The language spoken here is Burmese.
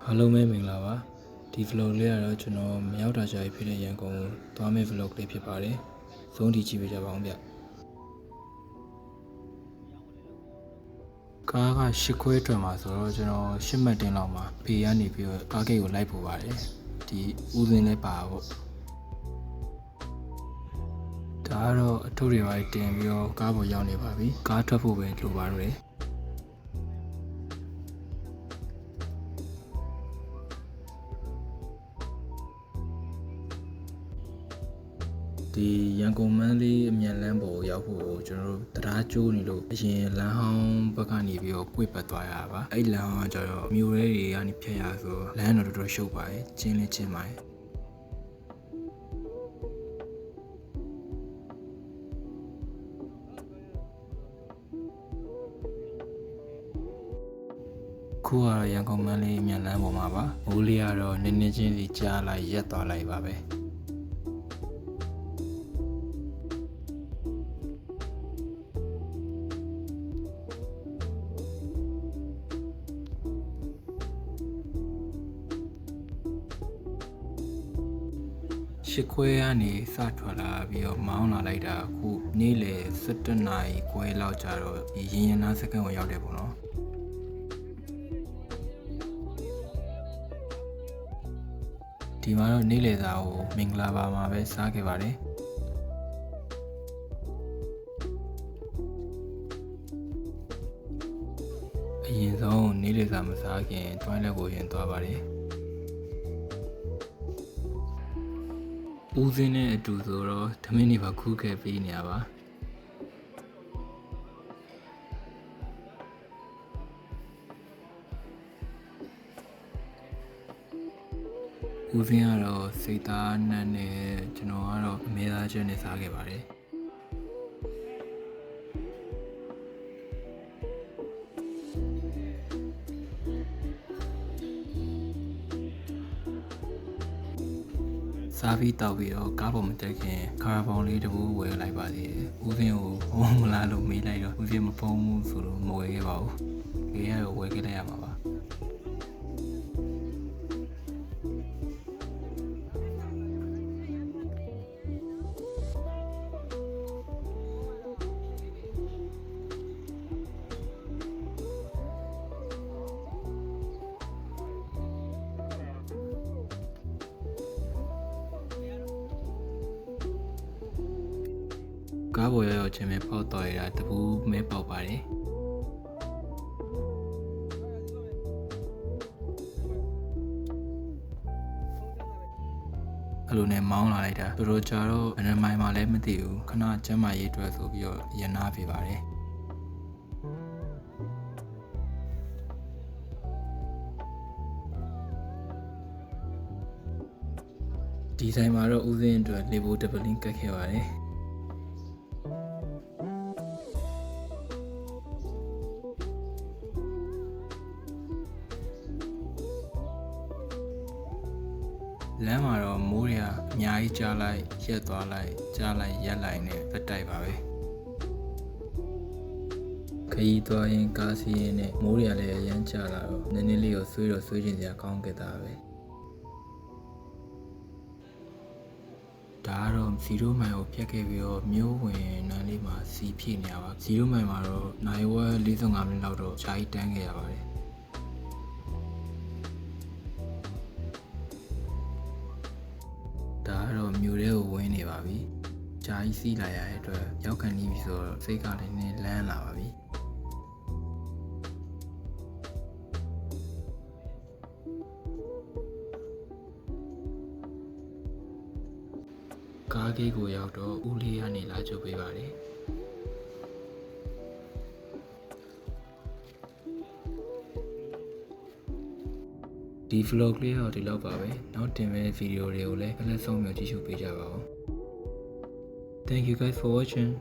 အားလုံးပဲမင်္ဂလာပါဒီ vlog လေးကတော့ကျွန်တော်မရောက်တာကြာပြီဖြစ်တဲ့ရန်ကုန်ကိုသွားမယ့် vlog လေးဖြစ်ပါတယ်ဇုံးတီကြည့်ပေးကြပါအောင်ဗျကားက8ခွဲထွက်မှာဆိုတော့ကျွန်တော်10မှတ်တင်းလောက်မှာဖေးကနေပြီးတော့ကားဂိတ်ကိုလိုက်ပို့ပါတယ်ဒီဦးစင်းလေးပါပေါ့ဒါကတော့အထုပ်တွေပါတင်ပြီးတော့ကားပေါ်ရောက်နေပါပြီကားထွက်ဖို့ပဲလိုပါတော့တယ်ဒီရန်ကုန်မန်းလေးအမြန်လမ်းပေါ်ရောက်ဖို့ကျွန်တော်တို့တရားကျိုးနေလို့အရင်လမ်းဟောင်းဘက်ကနေပြီးတော့꿰ပတ်သွားရတာပါအဲ့လမ်းဟောင်းကျတော့မြို့ရဲတွေကနေဖြတ်ရဆိုလမ်းတော့တော်တော်ရှုပ်ပါတယ်ကျင်းလေးကျင်းပါတယ်ခုကရန်ကုန်မန်းလေးအမြန်လမ်းပေါ်မှာပါမိုးလေးကတော့နည်းနည်းချင်းစီကြားလိုက်ရက်သွားလိုက်ပါပဲရှစ်ခွဲကနေစထွက်လာပြီးတော့မောင်းလာလိုက်တာအခုနေ့လယ်7နာရီခွဲလောက်ကြာတော့ဒီရင်ရင်နားစကန်ကိုရောက်တယ်ပေါ့နော်ဒီမှာတော့နေ့လယ်စာကိုမင်္ဂလာပါမှာပဲစားခဲ့ပါတယ်အရင်ဆုံးနေ့လယ်စာမစားခင်တွိုင်းလက်ကိုရင်သွားပါတယ်ဦးစင်းနဲ့အတူဆိုတော့ဓမင်းတွေပါခူးခဲ့ပြီးနေရပါဦးစင်းကတော့စိတ်သားနှံ့နဲ့ကျွန်တော်ကတော့အမဲသားချက်နဲ့စားခဲ့ပါတယ်စားပြီးတောက်ပြီးတော့ကားပေါ်မတက်ခင်ကာရာဘောင်လေးတပူဝယ်လိုက်ပါသေးတယ်။ဦးစင်းကိုဘုံမလားလို့မေးလိုက်တော့ဦးစင်းမဖုံးဘူးဆိုလို့မဝယ်ခဲ့ပါဘူး။ခေရတော့ဝယ်ခဲ့လိုက်ရမှာပါ။ကားပေါ်ရောက်ချင်းပဲပေါက်တော့ရတာတပူးမဲပေါက်ပါတယ်အဲ့လိုနဲ့မောင်းလာလိုက်တာတော်တော်ကြာတော့ဘယ်နှမိုင်မှလည်းမသိဘူးခဏကျမ်းမာရေးအတွက်ဆိုပြီးတော့ရနာပြပါတယ်ဒီဆိုင်မှာတော့ဦးစင်းအတွက်လေဘိုဒပလင်းကတ်ခဲ့ပါတယ်လမ်းမှာတော့မိုးတွေကအများကြီးကြားလိုက်ရက်သွားလိုက်ကြားလိုက်ရက်လိုက်နဲ့သက်တိုက်ပါပဲခရီးသွားရင်ကားစီးရင်နဲ့မိုးတွေကလည်းအရမ်းကျလာတော့နည်းနည်းလေးတော့ဆွေးချင်စရာကောင်းခဲ့တာပဲဒါကတော့0မိုင်ကိုဖြတ်ခဲ့ပြီးတော့မြို့ဝင်နန်းလေးမှာစီဖြည့်နေရပါ0မိုင်မှာတော့နိုင်ဝက်45မိနစ်လောက်တော့ခြားကြီးတန်းခဲ့ရပါတယ်ဒါကတော့မြို့ထဲကိုဝင်နေပါပြီ။ဂျာကြီးစီးလာရတဲ့အတွက်ရောက်ခံနေပြီဆိုတော့စိတ်ကလည်းနည်းလန်းလာပါပြီ။ကားဂိတ်ကိုရောက်တော့ဦးလေးကနေလာကြိုပေးပါတယ်။ဒီ vlog လေးတော့ဒီလောက်ပါပဲနောက်တင်မဲ့ဗီဒီယိုတွေကိုလည်းအလက်ဆုံးမျိုးကြည့်ရှုပေးကြပါဦး Thank you guys for watching